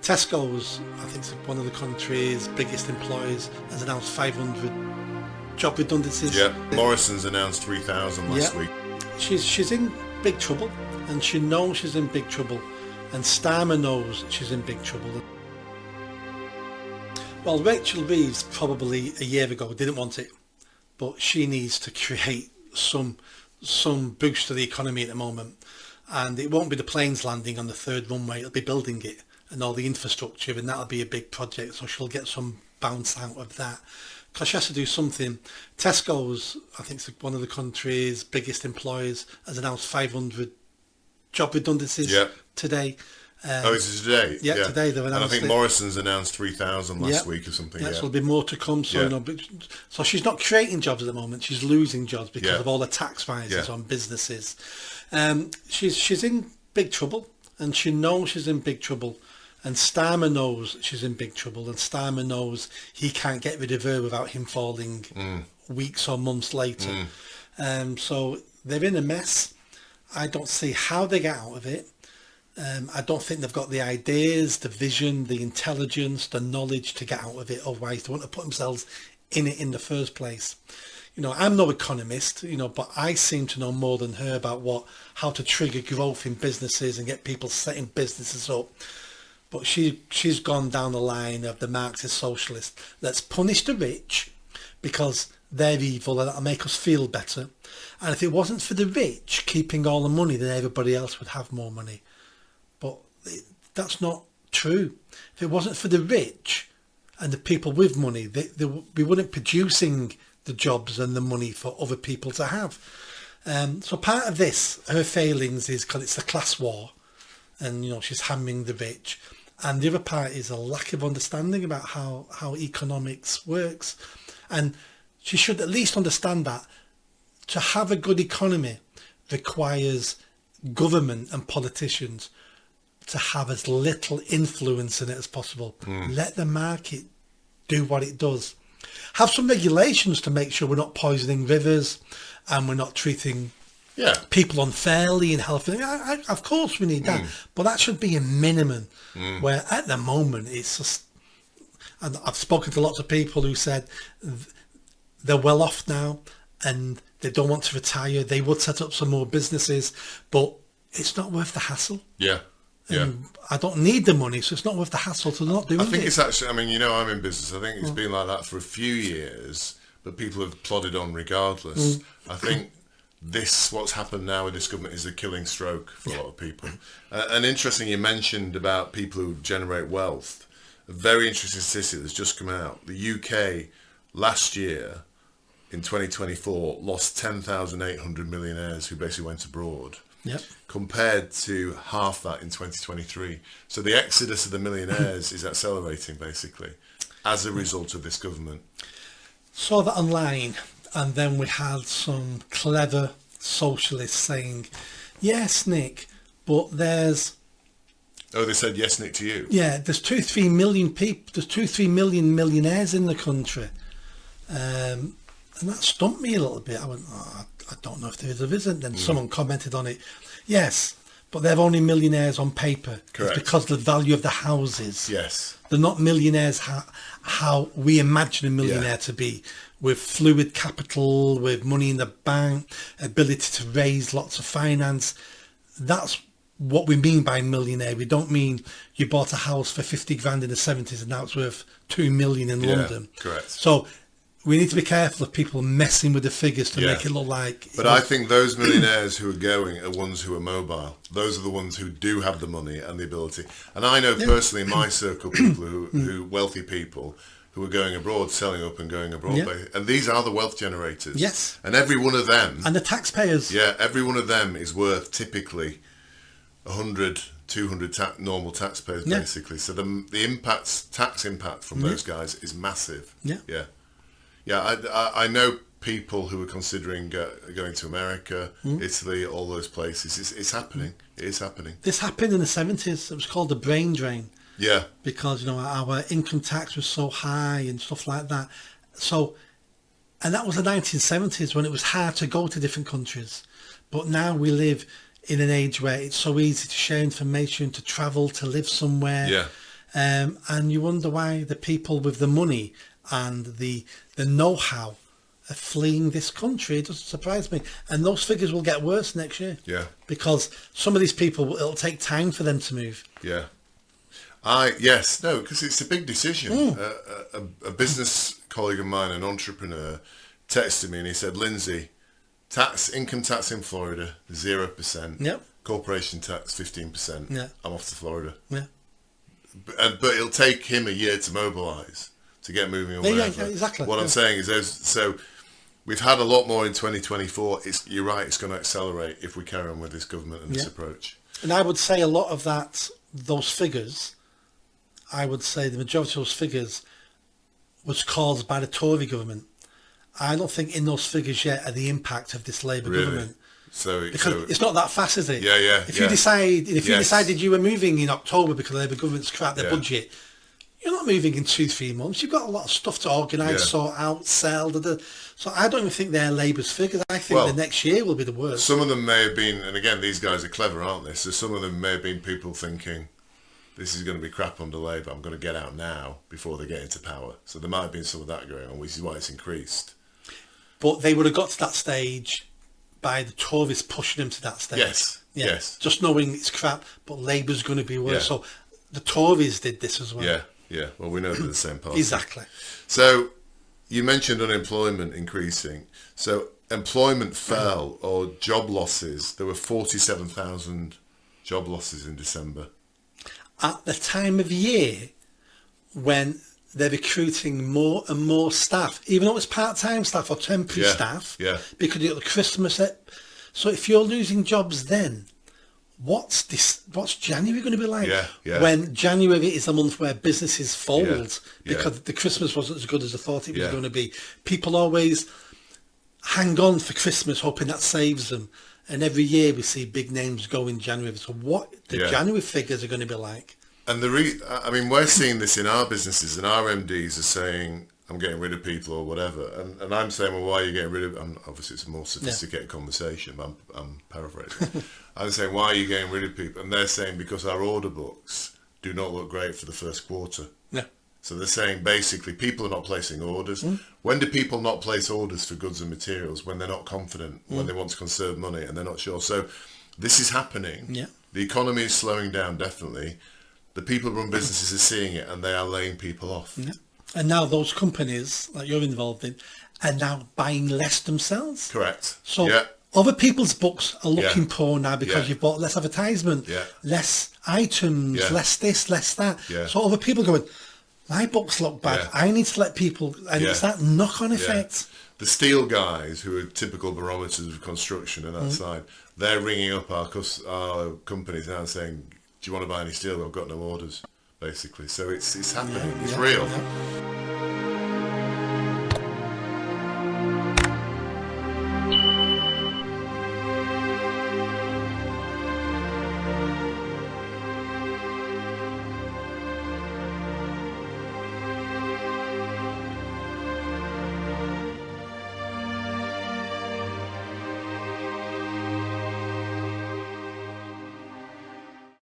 Tesco's, I think, is one of the country's biggest employers, has announced 500 job redundancies. Yeah, Morrison's announced 3,000 last week. She's in big trouble, and she knows she's in big trouble, and Starmer knows she's in big trouble. Well, Rachel Reeves probably a year ago didn't want it, but she needs to create some boost to the economy at the moment, and it won't be the planes landing on the third runway, it'll be building it and all the infrastructure, and that'll be a big project, so she'll get some bounce out of that because she has to do something. Tesco's, I think, is one of the country's biggest employers, has announced 500 job redundancies today. Is it today? Yeah, today they've announced. And I think Morrison's announced 3,000 last week or something. So there'll be more to come. So, so she's not creating jobs at the moment. She's losing jobs because of all the tax rises on businesses. She's in big trouble, and she knows she's in big trouble. And Starmer knows she's in big trouble, and Starmer knows he can't get rid of her without him falling weeks or months later. So they're in a mess. I don't see how they get out of it. I don't think they've got the ideas, the vision, the intelligence, the knowledge to get out of it. Otherwise, they want to put themselves in it in the first place. You know, I'm no economist, but I seem to know more than her about how to trigger growth in businesses and get people setting businesses up. But she's gone down the line of the Marxist socialist. Let's punish the rich because they're evil and that'll make us feel better. And if it wasn't for the rich keeping all the money, then everybody else would have more money. But that's not true. If it wasn't for the rich and the people with money, we wouldn't be producing the jobs and the money for other people to have. So part of this, her failings, is because it's a class war, and she's hammering the rich. And the other part is a lack of understanding about how economics works. And she should at least understand that to have a good economy requires government and politicians to have as little influence in it as possible. Let the market do what it does. Have some regulations to make sure we're not poisoning rivers and we're not treating people unfairly in health. Of course we need that, but that should be a minimum. Where at the moment it's just, and I've spoken to lots of people who said they're well off now and they don't want to retire. They would set up some more businesses, but it's not worth the hassle. I don't need the money, so it's not worth the hassle to not do it. I think it's actually, I'm in business. I think it's been like that for a few years, but people have plodded on regardless. I think what's happened now with this government is a killing stroke for a lot of people. And interesting, you mentioned about people who generate wealth. A very interesting statistic that's just come out. The UK last year, in 2024, lost 10,800 millionaires who basically went abroad. Compared to half that in 2023. So the exodus of the millionaires is accelerating, basically, as a result of this government. Saw that online, and then we had some clever socialists saying, yes, Nick, but there's... Oh, they said yes, Nick, to you? Yeah, there's 2-3 million people, there's 2-3 million millionaires in the country. And that stumped me a little bit. I went, I don't know if there is or isn't. Then someone commented on it. Yes, but they're only millionaires on paper. Correct. It's because of the value of the houses. Yes. They're not millionaires how we imagine a millionaire to be, with fluid capital, with money in the bank, ability to raise lots of finance. That's what we mean by millionaire. We don't mean you bought a house for 50 grand in the 70s and now it's worth 2 million in London. Correct. So we need to be careful of people messing with the figures to make it look like... But I think those millionaires who are going are ones who are mobile. Those are the ones who do have the money and the ability. And I know personally in my circle people who wealthy people who are going abroad, selling up and going abroad. And these are the wealth generators. Yes. And every one of them... And the taxpayers. Yeah, every one of them is worth typically 100, 200 normal taxpayers, basically. So the tax impact from those guys is massive. Yeah, I know people who are considering going to America, Italy, all those places. It's happening. It is happening. This happened in the 70s. It was called the brain drain. Yeah. Because, our income tax was so high and stuff like that. So, and that was the 1970s when it was hard to go to different countries. But now we live in an age where it's so easy to share information, to travel, to live somewhere. Yeah. And you wonder why the people with the money and the know-how are fleeing this country. It doesn't surprise me. And those figures will get worse next year. Yeah. Because some of these people, it'll take time for them to move. Yeah. Because it's a big decision. A business colleague of mine, an entrepreneur, texted me and he said, Lindsay, income tax in Florida, 0%. Yep. Corporation tax, 15%. Yeah. I'm off to Florida. Yeah. But it'll take him a year to mobilise, to get moving or whatever. Yeah, exactly. What I'm saying is, so we've had a lot more in 2024. You're right, it's going to accelerate if we carry on with this government and this approach. And I would say a lot of those figures, I would say the majority of those figures was caused by the Tory government. I don't think in those figures yet are the impact of this Labour government. Because it's not that fast, is it? Yeah. If you decided you were moving in October because the Labour government's cracked their budget, you're not moving in 2-3 months. You've got a lot of stuff to organise, sort out, sell. So I don't even think they're Labour's figures. I think the next year will be the worst. Some of them may have been, and again, these guys are clever, aren't they? So some of them may have been people thinking, this is going to be crap under Labour. I'm going to get out now before they get into power. So there might have been some of that going on, which is why it's increased. But they would have got to that stage by the Tories pushing them to that stage. Yes. Just knowing it's crap, but Labour's going to be worse. So the Tories did this as well. Yeah. Well, we know they're the same party. Exactly. So you mentioned unemployment increasing. So employment fell, or job losses. There were 47,000 job losses in December. At the time of year when they're recruiting more and more staff, even though it's part-time staff or temporary staff, because you've got the Christmas. So if you're losing jobs then, what's January going to be like? When January is a month where businesses fold because the Christmas wasn't as good as they thought it was going to be. People always hang on for Christmas hoping that saves them. And every year we see big names go in January. So what the January figures are going to be like? And we're seeing this in our businesses, and our MDs are saying, I'm getting rid of people or whatever. And I'm saying, well, why are you getting rid of them? Obviously, it's a more sophisticated conversation, but I'm paraphrasing. I'm saying, why are you getting rid of people? And they're saying, because our order books do not look great for the first quarter. Yeah. So they're saying, basically, people are not placing orders. When do people not place orders for goods and materials? When they're not confident, when they want to conserve money and they're not sure. So this is happening. Yeah. The economy is slowing down, definitely. The people who run businesses are seeing it, and they are laying people off. Yeah. And now those companies that you're involved in are now buying less themselves. Correct. So other people's books are looking poor now because you've bought less advertisement, less items, less this, less that. So other people going, my books look bad. I need to let people, and it's that knock-on effect. The steel guys, who are typical barometers of construction and that side, they're ringing up our companies now and saying, do you want to buy any steel? I've got no orders, basically. So it's happening. It's real.